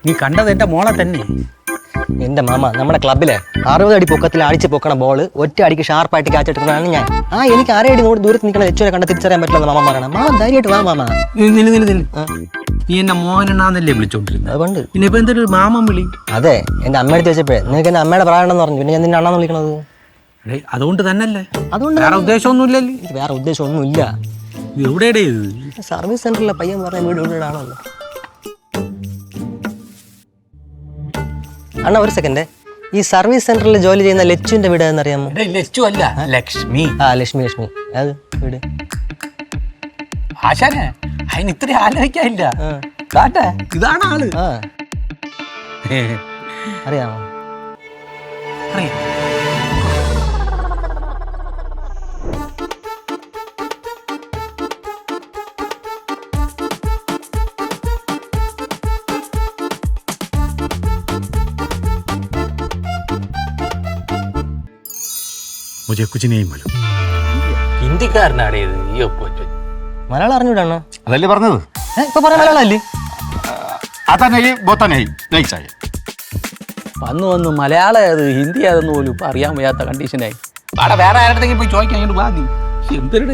നീ കണ്ടത് എന്റെ മോളെ തന്നെ. എന്റെ മാമ നമ്മുടെ ക്ലബിലെ 60 അടി പൊക്കത്തിൽ അടിച്ച് പൊക്കണ ബോള് ഒറ്റ അടിക്ക് ഷാർപ്പായിട്ട് ക്യാച്ച് എടുക്കുന്നതാണ് ഞാൻ. എനിക്ക് 6 അടി ദൂരത്ത് നിൽക്കണ ലച്ചുവിനെ കണ്ട് തിരിച്ചറിയാൻ പറ്റില്ല മാമ പറയണം. മാമ ധൈര്യമായിട്ട് വാ മാമ. നീ എന്നെ മോഹനെണ്ണാന്നല്ലേ വിളിച്ചോണ്ടിരുന്നത്? അതുകൊണ്ട് പിന്നെ ഇപ്പൊ എന്തൊരു മാമൻ വിളി? അതെ എന്റെ അമ്മയുടെ ചോദിച്ചപ്പോഴേ നിനക്ക് എന്റെ അമ്മയുടെ പ്രായമാണെന്ന് പറഞ്ഞു. പിന്നെ ഞാൻ നിന്നെ അണ്ണാന്ന് വിളിക്കണത് അതുകൊണ്ട് തന്നെയല്ലേ? അതുകൊണ്ട് വേറെ ഉദ്ദേശമൊന്നുമില്ലല്ലേ? എനിക്ക് വേറെ ഉദ്ദേശമൊന്നുമില്ല. എവിടെയുടെ ഇത്? സർവീസ് സെന്ററിലെ പയ്യൻ പറഞ്ഞ വീട് വീടാണല്ലോ. അണ്ണ ഒരു സെക്കൻഡ്, ഈ സർവീസ് സെന്ററിൽ ജോലി ചെയ്യുന്ന ലച്ചുവിന്റെ വീട് എന്നറിയാമോ? ലച്ചു അല്ല, ലക്ഷ്മി. ലക്ഷ്മി. അത് വീട് ആശാനെ അതിന് ഇത്ര ആലോചിക്കാനില്ല. കാട്ടെ, ഇതാണ് ആള്. അറിയാമോ? അറിയാം. मुझे कुछ नहीं मालूम. ഹിന്ദിക്കാരനാണ് ഇത്. മലയാളം അറിഞ്ഞൂടാണോ? അതല്ലേ പറഞ്ഞത്. ഇപ്പൊ പറയാൻ മലയാളം അല്ലേ? വന്നു മലയാളം ഏത് ഹിന്ദി ഏതെന്ന് പോലും ഇപ്പൊ അറിയാൻ വയ്യാത്ത കണ്ടീഷനായി. അവിടെ വേറെ ആരുടെങ്കിലും പോയി ചോദിക്കാൻ വാങ്ങി. എന്തിനാ ഇത്?